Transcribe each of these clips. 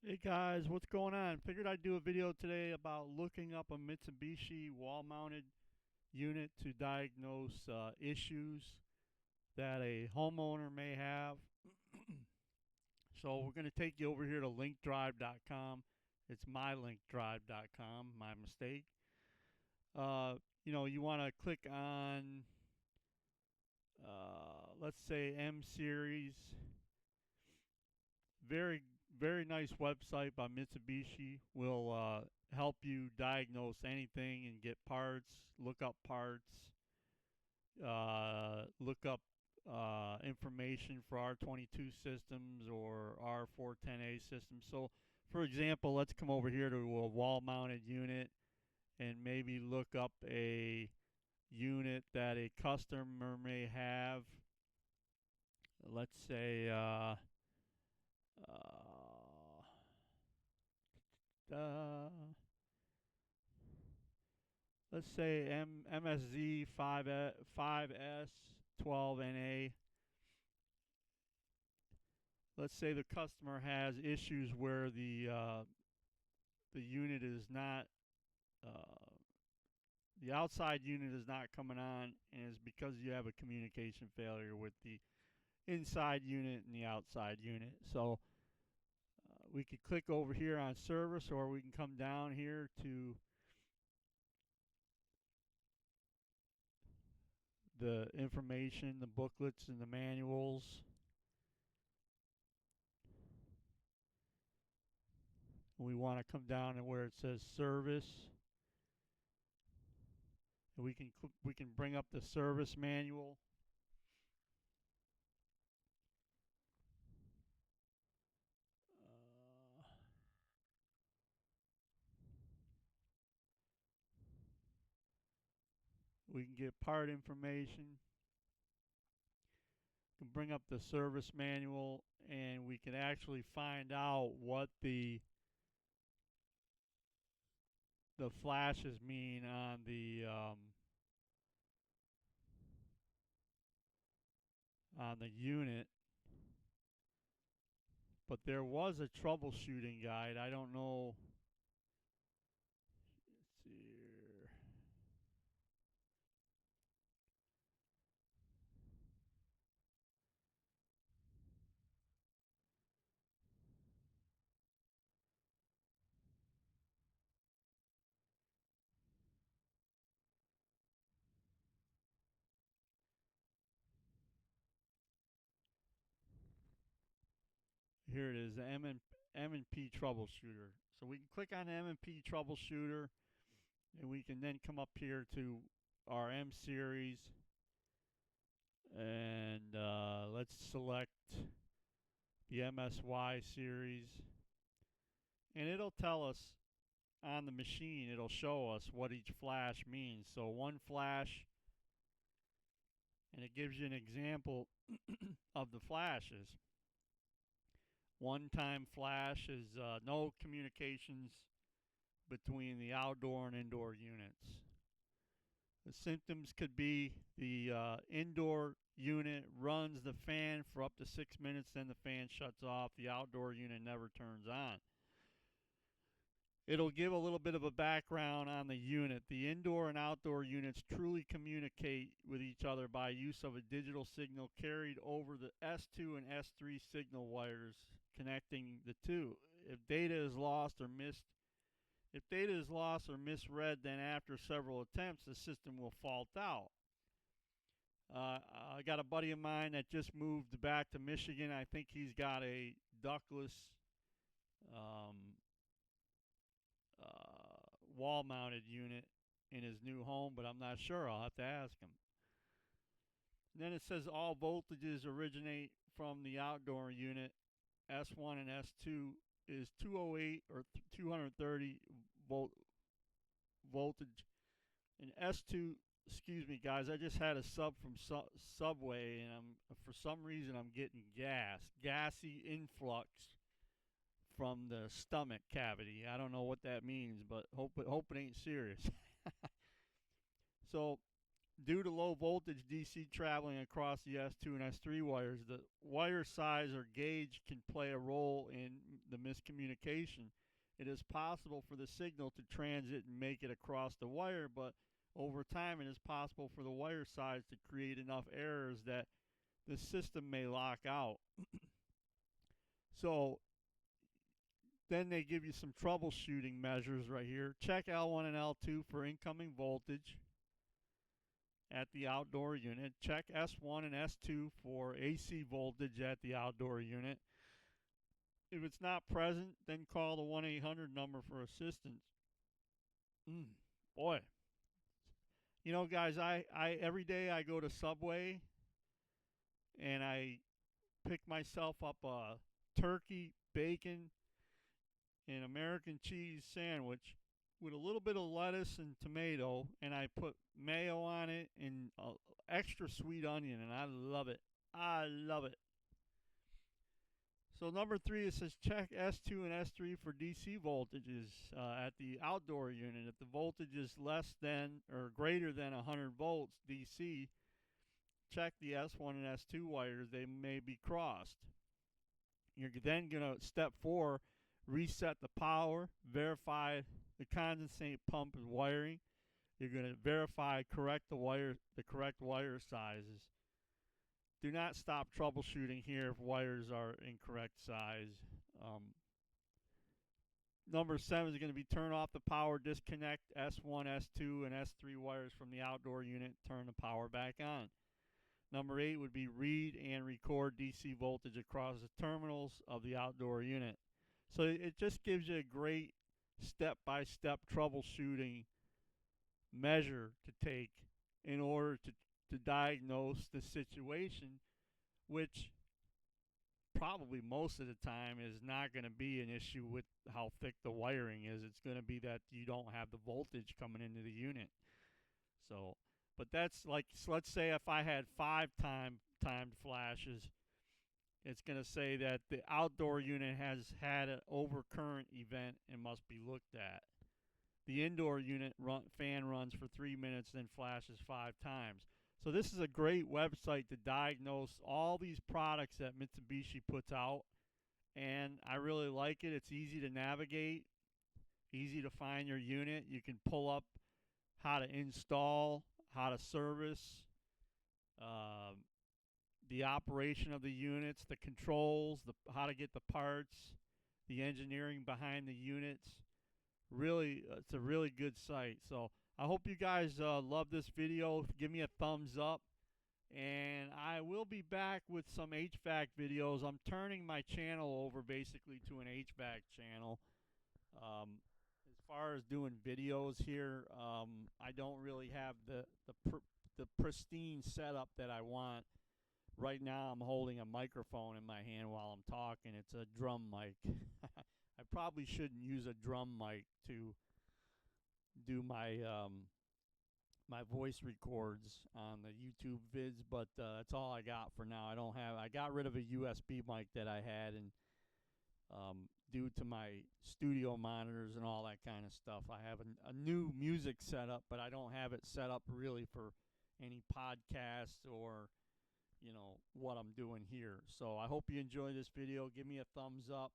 Hey guys, what's going on? Figured I'd do a video today about looking up a Mitsubishi wall-mounted unit to diagnose issues that a homeowner may have. So we're going to take you over here to linkdrive.com. It's mylinkdrive.com, my mistake. Uh, you want to click on, let's say, M series. Very, very nice website by Mitsubishi. Will help you diagnose anything and get parts, look up parts, look up information for R22 systems or R410A systems. So, for example, let's come over here to a wall mounted unit and maybe look up a unit that a customer may have. Let's say, uh, let's say MSZ 5S 12NA. Let's say the customer has issues where the unit is not the outside unit is not coming on, and it's because you have a communication failure with the inside unit and the outside unit. So we could click over here on service, or we can come down here to the information, the booklets, and the manuals. We want to come down to where it says service. And we can bring up the service manual. Uh, we can get part information. We can bring up the service manual, and we can actually find out what the flashes mean on the unit. But there was a troubleshooting guide. I don't know. Let's see here. Here it is, the M&P troubleshooter. So we can click on M&P troubleshooter, and we can then come up here to our M series, and let's select the MSY series, and it'll tell us on the machine, it'll show us what each flash means. So one flash, and it gives you an example of the flashes. One time flash is no communications between the outdoor and indoor units. The symptoms could be the indoor unit runs the fan for up to 6 minutes, then the fan shuts off. The outdoor unit never turns on. It'll give a little bit of a background on the unit. The indoor and outdoor units truly communicate with each other by use of a digital signal carried over the S2 and S3 signal wires connecting the two. If data is lost or misread, then after several attempts, the system will fault out. I got a buddy of mine that just moved back to Michigan. I think he's got a ductless um, wall-mounted unit in his new home, but I'm not sure. I'll have to ask him. And then it says all voltages originate from the outdoor unit. S1 and S2 is 208 or 230 voltage. And S2, excuse me, guys, I just had a sub from Subway, and for some reason I'm getting gassy influx from the stomach cavity. I don't know what that means, but hope it ain't serious. So, due to low voltage DC traveling across the S2 and S3 wires, the wire size or gauge can play a role in the miscommunication. It is possible for the signal to transit and make it across the wire, but over time it is possible for the wire size to create enough errors that the system may lock out. So then they give you some troubleshooting measures right here. Check L1 and L2 for incoming voltage at the outdoor unit. Check S1 and S2 for AC voltage at the outdoor unit. If it's not present, then call the 1-800 number for assistance. Boy. You know, guys, I every day I go to Subway and I pick myself up a turkey, bacon, and American cheese sandwich with a little bit of lettuce and tomato, and I put mayo on it and extra sweet onion, and I love it. I love it. So number 3, it says check S2 and S3 for DC voltages at the outdoor unit. If the voltage is less than or greater than 100 volts DC, check the S1 and S2 wires. They may be crossed. You're then going to, step 4, reset the power, verify the condensate pump and wiring. You're going to verify the correct wire sizes. Do not stop troubleshooting here if wires are incorrect size. Number 7 is going to be turn off the power, disconnect S1, S2, and S3 wires from the outdoor unit, turn the power back on. Number 8 would be read and record DC voltage across the terminals of the outdoor unit. So it just gives you a great step-by-step troubleshooting measure to take in order to diagnose the situation, which probably most of the time is not going to be an issue with how thick the wiring is. It's going to be that you don't have the voltage coming into the unit. So, but that's like, so let's say if I had 5 timed flashes, it's going to say that the outdoor unit has had an overcurrent event and must be looked at. The indoor unit fan runs for 3 minutes, then flashes 5 times. So this is a great website to diagnose all these products that Mitsubishi puts out, and I really like it. It's easy to navigate, easy to find your unit. You can pull up how to install, how to service, the operation of the units, the controls, how to get the parts, the engineering behind the units. Really, it's a really good site. So I hope you guys love this video. Give me a thumbs up. And I will be back with some HVAC videos. I'm turning my channel over basically to an HVAC channel. As far as doing videos here, I don't really have the pristine setup that I want. Right now I'm holding a microphone in my hand while I'm talking. It's a drum mic. I probably shouldn't use a drum mic to do my my voice records on the YouTube vids, but that's all I got for now. I got rid of a USB mic that I had, and due to my studio monitors and all that kind of stuff, I have a new music setup, but I don't have it set up really for any podcasts or, you know, what I'm doing here. So I hope you enjoy this video. Give me a thumbs up.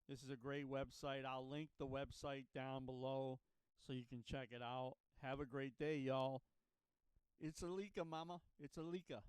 This is a great website. I'll link the website down below so you can check it out. Have a great day, y'all. It's Alika, mama. It's Alika.